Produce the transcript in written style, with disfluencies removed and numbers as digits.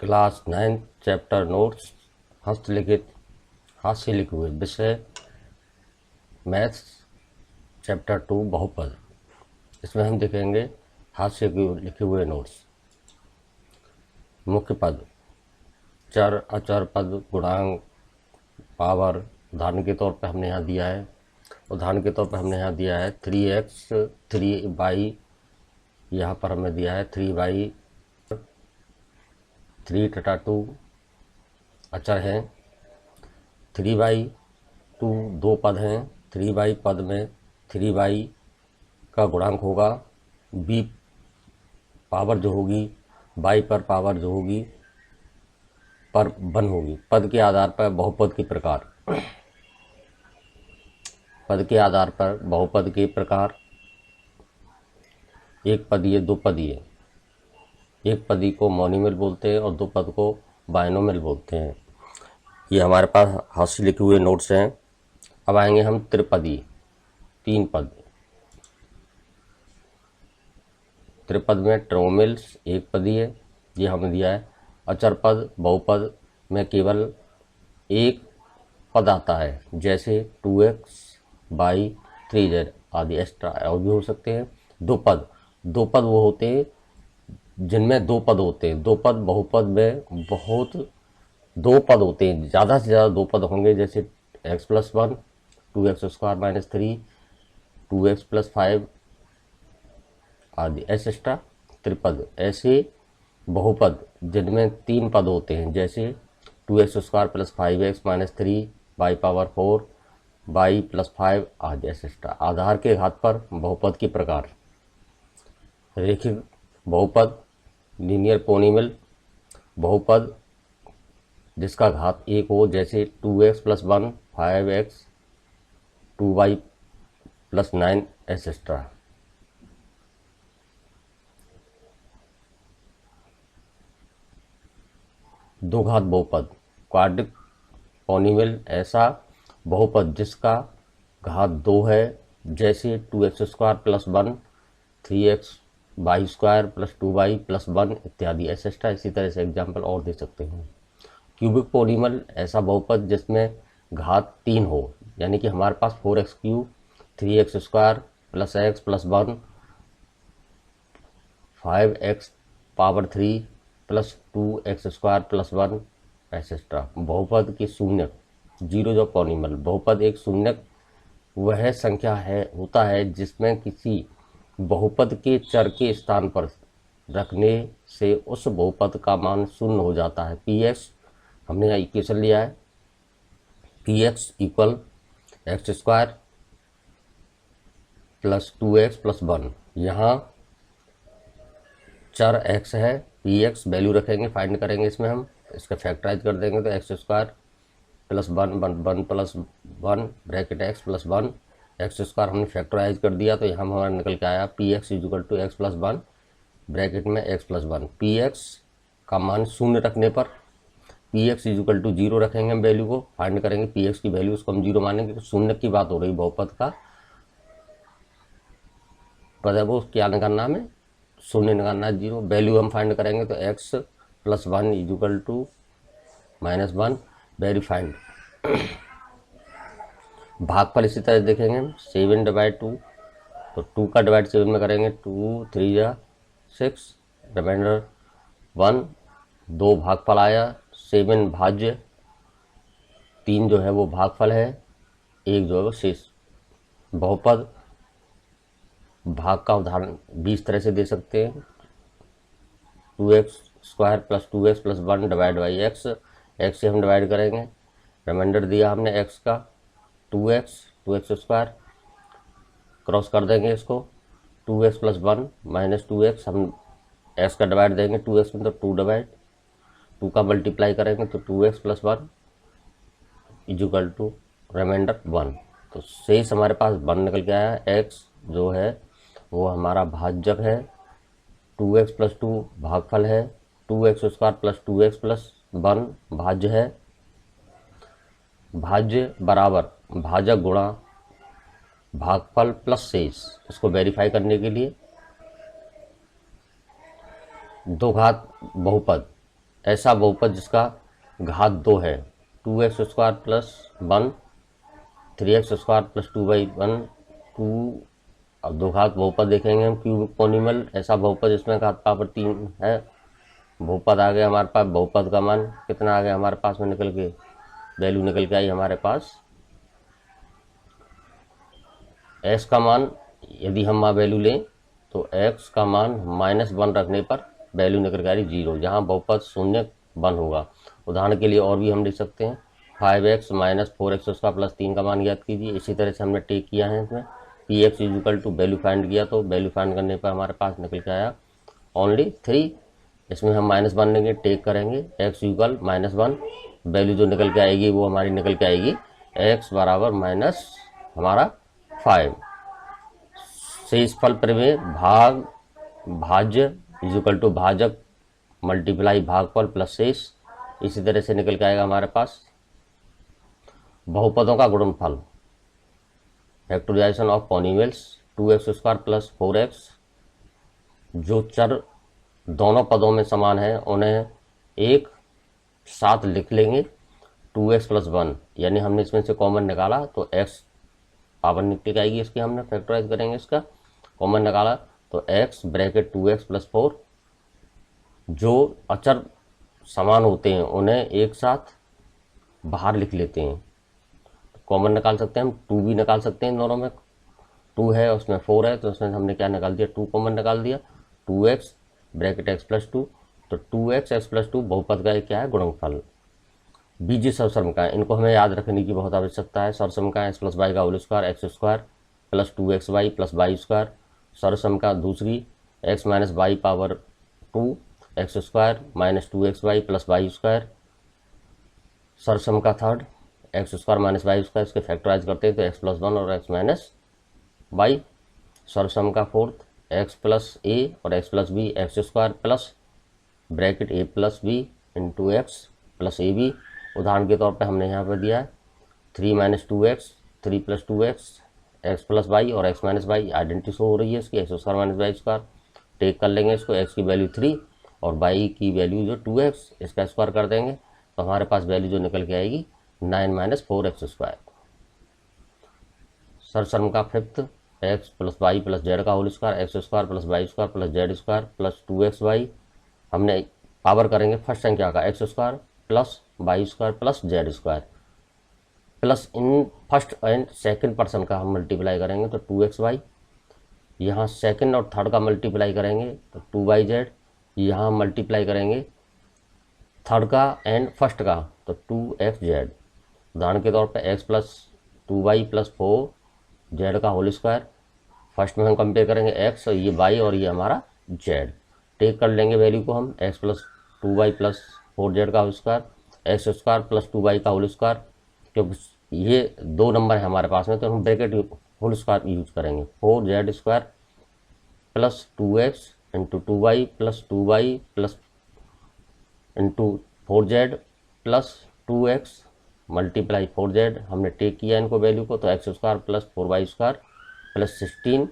Class 9 chapter notes हस्तलिखित हाथ से लिखे हुए विषय मैथ्स चैप्टर 2 बहुपद। इसमें हम देखेंगे हाथ से लिखे हुए नोट्स। मुख्य पद, चर अचर पद, गुणांक, पावर। उदाहरण के तौर पर हमने यहाँ दिया है 3x 3y। यहाँ पर हमें दिया है 3y 3 टटा 2 अचर हैं। 3/2 दो पद हैं। 3y पद में 3y का गुणांक होगा, b पावर जो होगी, y पर पावर जो होगी पर 1 होगी। पद के आधार पर बहुपद के प्रकार। पद के आधार पर बहुपद के प्रकार: एक पदीय, दो पदीय। एक पदी को मोनोमियल बोलते हैं और दो पद को बाइनोमियल बोलते हैं। ये हमारे पास हाथ से लिखे हुए नोट्स हैं। अब आएंगे हम त्रिपदी, तीन पद। त्रिपद में ट्रोमिल्स एक पदी है, ये हमें दिया है। अचर पद बहुपद में केवल एक पद आता है, जैसे 2x बाई 3z आदि एक्स्ट्रा और भी हो सकते हैं। दो पद वो होते हैं जिनमें दो पद होते हैं। दो पद बहुपद में बहुत दो पद होते हैं, ज़्यादा से ज़्यादा दो पद होंगे, जैसे x+1 2x² - 3 2x+5 आदि एक्स्ट्रा। त्रिपद ऐसे बहुपद जिनमें तीन पद होते हैं, जैसे 2x² + 5x - 3 y power 4 y + 5 आदि एक्स्ट्रा। आधार के घात पर बहुपद के प्रकार: रेखिक बहुपद, लीनियर पोलिनोमियल बहुपद जिसका घात 1 हो, जैसे 2x+1 5x 2y + 9 एक्स्ट्रा। दो घात बहुपद, क्वाड्रिक पोलिनोमियल ऐसा बहुपद जिसका घात 2 है, जैसे 2x² + 1 3x y² + 2y + 1 इत्यादि एक्स्ट्रा। इसी तरह से एग्जाम्पल और दे सकते हैं। क्यूबिक पोलिनोमियल ऐसा बहुपद जिसमें घात 3 हो, यानी कि हमारे पास 4x³ 3x² + x + 1 5x power 3 + 2x² + 1 extra. बहुपद के शून्यक, जीरो जो पोलिनोमियल। बहुपद एक शून्यक वह संख्या होता है जिसमें किसी बहुपद के चर के स्थान पर रखने से उस बहुपद का मान शून्य हो जाता है। px हमने यहाँ इक्वेशन लिया है, px = x² + 2x + 1। यहाँ चर x है, px वैल्यू रखेंगे, फाइंड करेंगे। इसमें हम इसका फैक्टराइज कर देंगे तो x² + 1 1 + 1 ब्रैकेट x + 1 x² हमने फैक्टराइज कर दिया, तो यहाँ हमारा निकल के आया px = x + 1 ब्रैकेट में x + 1। px का मान शून्य रखने पर px = 0 रखेंगे, हम वैल्यू को फाइंड करेंगे। px की वैल्यू उसको हम 0 मानेंगे। शून्य की बात हो रही बहुपद का पद है, वो क्या निकालना हमें, शून्य निकालना है, 0। वैल्यू हम फाइंड करेंगे तो x + 1 = -1 वेरीफाइंड। भागफल इसी तरह देखेंगे हम, 7/2 तो 2 का डिवाइड 7 में करेंगे, 2 3 जा 6 रिमाइंडर 1। 2 भागफल आया, 7 भाज्य, 3 जो है वो भागफल है, 1 जो है वो शेष। बहुपद भाग का उदाहरण 20 तरह से दे सकते हैं। 2x² + 2x + 1 / x। x से हम डिवाइड करेंगे, रिमाइंडर दिया हमने x का 2x² क्रॉस कर देंगे इसको, 2x + 1 - 2x हम x का डिवाइड देंगे 2x में, तो 2 डिवाइड 2 का मल्टीप्लाई करेंगे तो 2x + 1 = रिमाइंडर 1। तो शेष हमारे पास 1 निकल के आया। x जो है वो हमारा भाज्यक है, 2x + 2 भागफल है, 2x² + 2x + 1 भाज्य है। भाज्य बराबर भाजक गुणा भागफल प्लस शेष। इसको वेरीफाई करने के लिए दो घात बहुपद ऐसा बहुपद जिसका घात 2 है, 2x² प्लस 1, 3x² प्लस 2/1, 2। अब दो घात बहुपद देखेंगे हम, क्यूबिक पोलिनोमियल, ऐसा बहुपद जिसमें घात पावर 3 है। बहुपद आ गया हमारे पास, बहुपद का मान कितना आ गया हमारे पास में निकल के, वैल्यू निकल के आई हमारे पास। x का मान यदि हम वैल्यू लें तो x का मान -1 रखने पर वैल्यू निकल के आ रही 0, जहाँ बहुपद 0 1 होगा। उदाहरण के लिए और भी हम लिख सकते हैं, 5x - 4x² प्लस 3 का मान ज्ञात कीजिए। इसी तरह से हमने टेक किया है इसमें, px equal to value find किया, तो वैल्यू फाइंड करने पर हमारे पास निकल के आया ओनली 3। इसमें हम -1 लेंगे, टेक करेंगे, x इक्वल -1, वैल्यू जो निकल के आएगी वो हमारी निकल के आएगी x बराबर माइनस हमारा 5। शेष फल प्रमेय, भाग भाज्य इक्वल टू भाजक मल्टीप्लाई भागफल प्लस शेष। इसी तरह से निकल के आएगा हमारे पास बहुपदों का गुणनफल, factorization of polynomials, 2x² plus 4x। जो चर दोनों पदों में समान है उन्हें एक साथ लिख लेंगे, 2x प्लस 1, यानी हमने इसमें से कॉमन निकाला तो x पावर निकल आएगी इसकी, हमने फैक्टराइज करेंगे, इसका कॉमन निकाला तो x ब्रैकेट 2x प्लस 4। जो अचर समान होते हैं उन्हें एक साथ बाहर लिख लेते हैं, कॉमन निकाल सकते हैं हम, 2 भी निकाल सकते हैं, दोनों में 2 है उसमें 4 है, तो उसमें हमने क्या निकाल दिया, 2 कॉमन निकाल दिया, 2x ब्रैकेट x प्लस 2, तो 2x x प्लस 2 बहुपद का क्या है, गुणनफल। बीजीय सर्वसमीकरण, इनको हमें याद रखने की बहुत आवश्यकता है। सर्वसमीकरण x प्लस वाई का whole square x² plus 2xy plus y²। सर्वसमीकरण दूसरी x minus Y power 2 x² minus 2xy plus y²। सर्वसमीकरण थर्ड x² माइनस y², इसके फैक्टराइज करते हैं तो x प्लस 1 और x माइनस वाई। सर्वसमीकरण फोर्थ x प्लस a और x plus b, x² plus bracket a plus b into X plus A B. उदाहरण के तौर पे हमने यहाँ पर दिया है 3 minus 2x, 3 plus 2x, x plus Y और x minus Y, identity show हो रही है इसकी, x² माइनस y²। टेक कर लेंगे इसको, x की वैल्यू 3 और y की वैल्यू जो 2x, इसका स्क्वायर कर देंगे तो हमारे पास वैल्यू जो निकल के आएगी 9 माइनस 4x²। सर्वसमीकरण fifth x plus Y plus Z का whole square, x² plus y² plus z² plus 2xy। हमने पावर करेंगे फर्स्ट संख्या का x² plus y² plus z² plus इन फर्स्ट एंड सेकंड पर्सन का हम मल्टीप्लाई करेंगे तो 2xy। यहाँ सेकंड और थर्ड का मल्टीप्लाई करेंगे तो 2yz। यहाँ मल्टीप्लाई करेंगे थर्ड का एंड फर्स्ट का तो 2xz। उदाहरण के तौर पे x plus 2y plus 4z का होल स्क्वायर, फर्स्ट में हम कंपेयर करेंगे x और ये y और ये हमारा z। टेक कर लेंगे वैल्यू को हम, x plus 2y plus 4z का whole square, x² plus 2y का होल स्क्वायर। क्योंकि ये दो नंबर है हमारे पास में तो हम ब्रैकेट होल स्क्वायर यूज करेंगे, 4z² plus 2x into 2y plus 2y plus into 4z plus 2x multiply 4z। हमने टेक किया इनको वैल्यू को तो x² प्लस 4y² प्लस 16